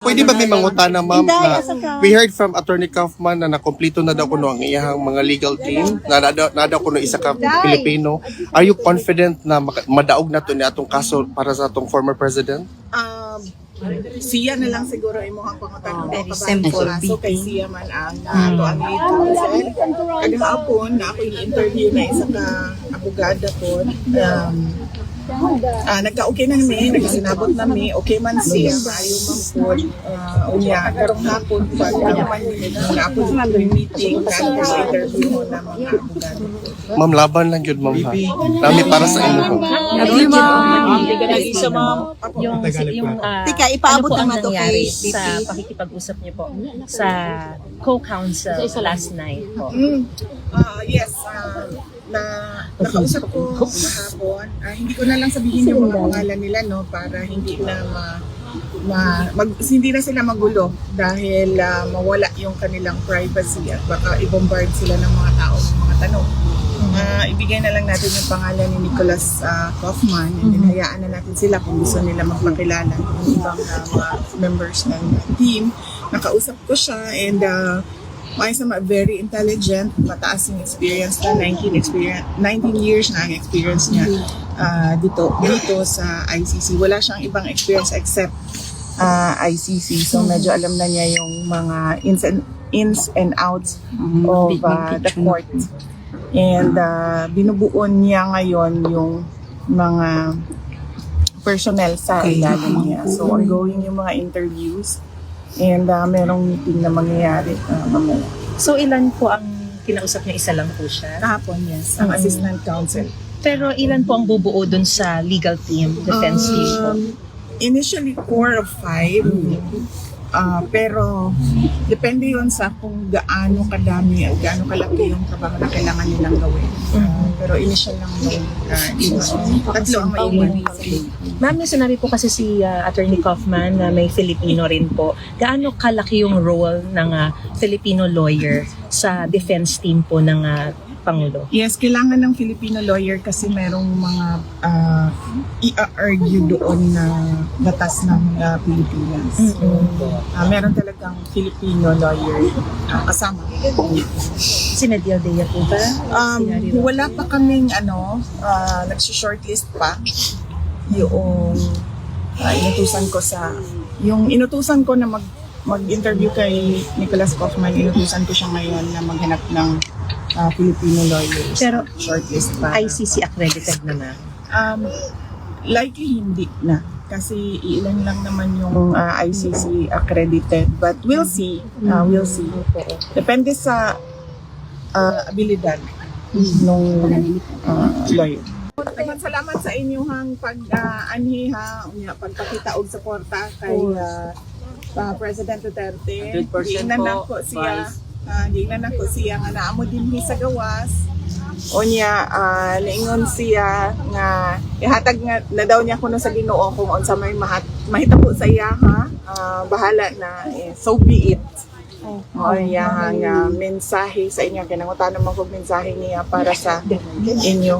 Pwede ba may mangutana, ma'am, na we heard from Attorney Kaufman na nakompleto na daw kuno ang iyang mga legal team, na daw kuno isa ka Pilipino. Are you confident na madaog na to ni atong kaso para sa atong former president? Siya na lang siguro ay mukhang pangutan Very simple so kay siya man ang ato ang lead counsel. Kagahapon na ako in-interview na isa ka abogada po. Nagka-okay na kami, nagkasinabot na kami, okay man siya, maayo man po. Unya, karong hapon pa, naman na ako sa meeting, kaya sa interview mo na mga abogado. Ma'am, laban lang yun, ma'am, ha? Nami para sa inyo. Tika, ipaabot ano po ang naman to nangyari kay sa pakikipag-usap niyo po sa co-counsel last night po? Yes, nakausap ko kahapon. Hindi ko na lang sabihin yung mga pangalan nila, no, para hindi na hindi na sila magulo dahil mawala yung kanilang privacy at baka i-bombard sila ng mga tao ng mga tanong. Ibigay na lang natin yung pangalan ni Nicholas Kaufman and then hayaan na natin sila kung gusto nila magpakilala ng ibang mga members ng team. Nakausap ko siya and maayos na very intelligent, mataas yung experience na, 19 years na ang experience niya dito sa ICC. Wala siyang ibang experience except ICC. So medyo alam na niya yung mga ins and outs of the court. And binubuon niya ngayon yung mga personnel sa ilalim niya. So ongoing yung mga interviews. And merong meeting na mangyayari mamaya. So ilan po ang kinausap niyo? Isa lang po siya? Kahapon, yes. Ang assistant counsel. Pero ilan po ang bubuo dun sa legal team, defense team po? Initially, 4 of 5. Pero depende yun sa kung gaano kadami at gaano kalaki yung trabaho na kailangan nilang gawin. Pero initial lang yung tatlo ang maiwan. Ma'am, may sinabi po kasi si Attorney Kaufman na may Filipino rin po. Gaano kalaki yung role ng Filipino lawyer sa defense team po ng Pangulo? Yes, kailangan ng Filipino lawyer kasi merong mga i-argue doon na batas ng Pilipinas. So, meron talagang Filipino lawyer kasama. Si Medial Dea po ba? Wala pa kaming nagsi-shortlist pa yung inutusan ko na mag-interview kay Nicholas Kaufman. Inutusan ko siya ngayon na maghanap ng Filipino lawyers. Pero shortlist pa. ICC accredited na. Likely hindi na. Kasi ilan lang naman yung ICC accredited. But we'll see. We'll see. Depende sa abilidad ng lawyer. Salamat sa inyong pagpakita og suporta kay President Duterte. Gingnan ako siya nga naamo din sa gawas. Onya naingon siya nga ihatag nga na daw niya kuno sa Ginoo kung unsa may mahitabo sa iya bahala na so be it. Onya nga mensahe sa inyo kinangutan naman kog mensahe niya para sa inyo.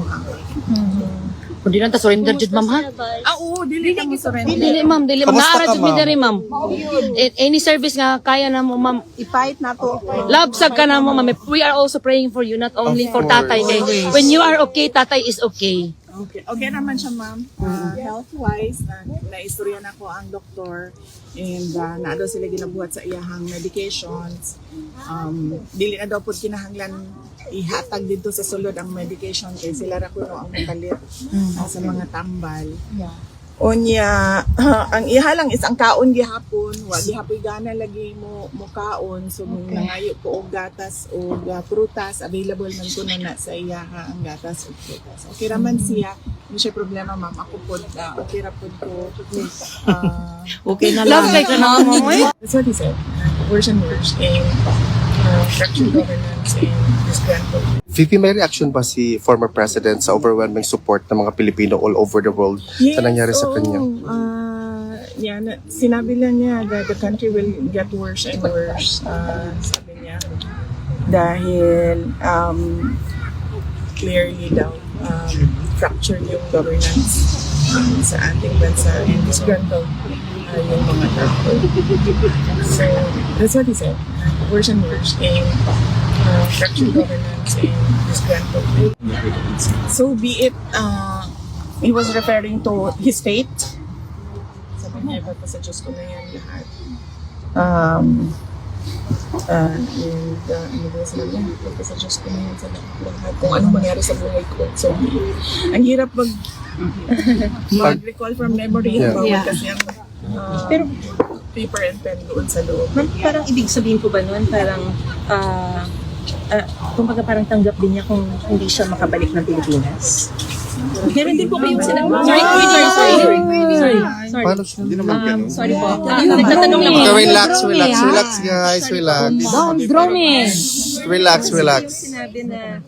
Kung di lang ta surrender jud ma'am ha? Oo, dili ka mo surrender. Dili ma'am, dili ma'am. Kamusta Naara ka, jud mi diri ma'am. Any service nga kaya na mo ma'am. I-fight na to. Love sag ka na mo ma'am. We are also praying for you, not only for tatay. Kay when you are okay, tatay is okay. Okay naman siya, ma'am. Health-wise, na-istorya na ko ang doktor and na daw sila ginabuhat sa iyahang medications. Dili na daw po kinahanglan ihatag dito sa sulod ang medication kay sila ra kuno ang makalit sa mga tambal. Onya, ang iha lang is ang kaon gihapon, wa gihapoy gana lagi mo kaon, so nangayo ko og gatas o prutas, available man kuno na sa iya ang gatas ug prutas. Okay ra man siya, hindi siya problema ma'am, ako pod okay ra pod ko. Okay na lang kay kana mo. That's what he said. Worse and worse in structured governance in this country. VP, may reaction ba si former president sa overwhelming support ng mga Pilipino all over the world sa nangyari sa kanya? Sinabi lang niya that the country will get worse and worse. Sabi niya. Dahil clearly daw fractured yung governance sa ating bansa and disgruntled yung mga doctor. So, that's what he said. Worse and worse in fractured governance and disgruntled. So, be it, he was referring to his fate. Sabi niya, ipapasa Diyos ko na yan lahat. Ano ba sabi niya? Ipapasa Diyos ko na yan sa lahat. Kung anong mangyari sa buhay ko. So, ang hirap mag-recall from memory Yeah. bawat kasi ang Pero paper and pen doon sa loob. ma'am, parang ibig sabihin po ba nun, parang kumbaga parang tanggap din niya kung hindi siya makabalik ng Pilipinas? Meron din po kayong sinabi. Sorry. Paano siya? Hindi naman ganun. Sorry po. Nagtatanong lang Okay, ako. relax, guys, relax. Don't draw me. Relax. Sinabi na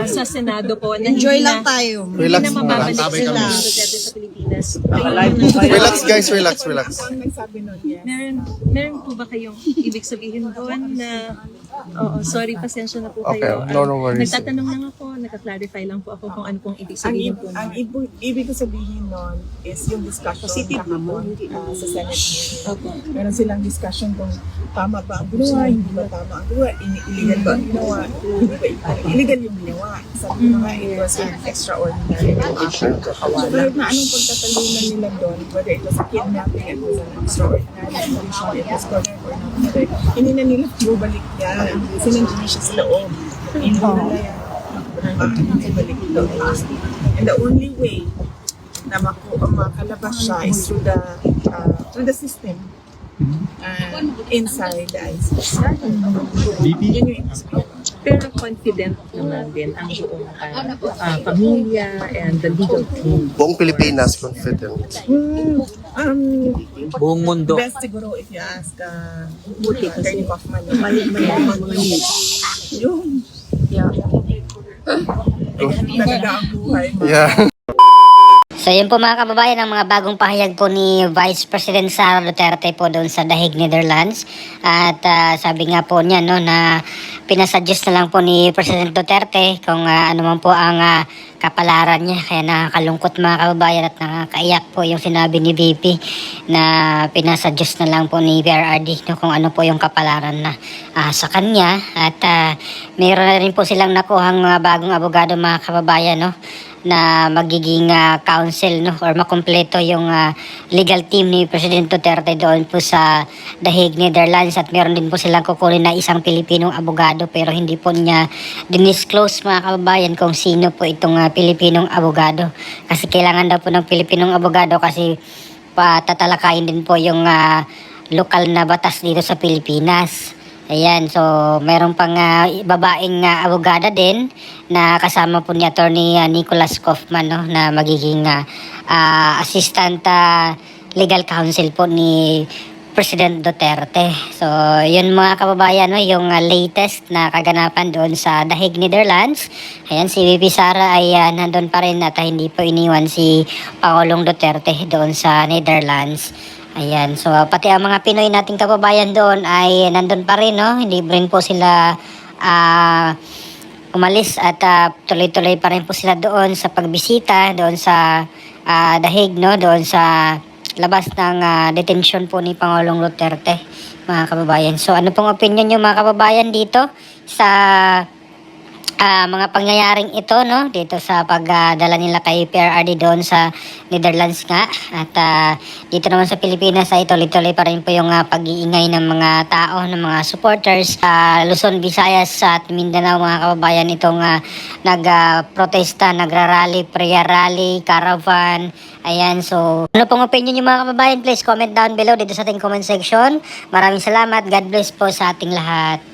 sa Senado po na Enjoy hindi lang na- tayo. Relax hindi na muna. mababalik Sabay sila kami. Duterte sa Pilipinas. Relax, guys, relax. Ako ang nagsabi nun, yes. Meron po ba kayong ibig sabihin doon na sorry, pasensya na po Okay, kayo. no worries. Nagtatanong lang ako, nagka-clarify lang po ako kung ano pong ibig Ang, sabihin po. ang ibig ko sabihin nun is yung discussion kahapon sa Senate hearing. Opo. Meron silang discussion kung tama ba ang ginawa, hindi ba tama ang ginawa, illegal ba ang ginawa, hindi ba illegal yung ginawa. Sabi ko nga, it was an extraordinary action. So, kahit na anong pagtatalunan nila doon, whether it was a kidnapping, it was an extraordinary condition, it was correct or not correct, hindi na nila bubalik yan. Sinandiyan siya sa loob. Hindi nila yan balik doon. And the only way na makalabas siya is through the system. Inside the ICC. Yun yung Pero confident naman din ang buong pamilya and the legal team. Buong Pilipinas, confident. Buong mundo. best siguro if you ask Attorney Kaufman. Yun. Talaga ang buhay. Yeah. So yun po mga kababayan, ang mga bagong pahayag po ni Vice President Sara Duterte po doon sa The Hague, Netherlands. At sabi nga po niya no, na pinasuggest na lang po ni President Duterte kung ano man po ang kapalaran niya. Kaya nakakalungkot mga kababayan at nakakaiyak po yung sinabi ni VP na pinasuggest na lang po ni PRRD no, kung ano po yung kapalaran na sa kanya. At mayroon na rin po silang nakuhang bagong abogado mga kababayan no, na magiging counsel no, or makumpleto yung legal team ni President Duterte doon po sa The Hague, Netherlands. At meron din po silang kukunin na isang Pilipinong abogado pero hindi po niya dinisclose mga kababayan kung sino po itong Pilipinong abogado. Kasi kailangan daw po ng Pilipinong abogado kasi tatalakayin din po yung lokal na batas dito sa Pilipinas. Ayan, so meron pang babaeng abogada din na kasama po ni Attorney Nicholas Kaufman no, na magiging assistant legal counsel po ni President Duterte. So, yun mga kababayan, no, yung latest na kaganapan doon sa The Hague, Netherlands. Ayan, si VP Sara ay nandun pa rin at hindi po iniwan si Pangulong Duterte doon sa Netherlands. Ayan, so pati ang mga Pinoy nating kababayan doon ay nandun pa rin, no? Hindi rin po sila umalis at tuloy-tuloy pa rin po sila doon sa pagbisita, doon sa The Hague, no? Doon sa labas ng detention po ni Pangulong Duterte, mga kababayan. So ano pong opinion nyo mga kababayan dito sa mga pangyayaring ito no dito sa pagdala nila kay PRRD doon sa Netherlands nga at dito naman sa Pilipinas ay tuloy-tuloy pa rin po yung pag-iingay ng mga tao, ng mga supporters sa Luzon, Visayas at Mindanao mga kababayan itong nagprotesta, nagrarally, prayer rally, caravan. Ayan, so ano pong opinion niyo mga kababayan, please comment down below dito sa ating comment section. Maraming salamat, God bless po sa ating lahat.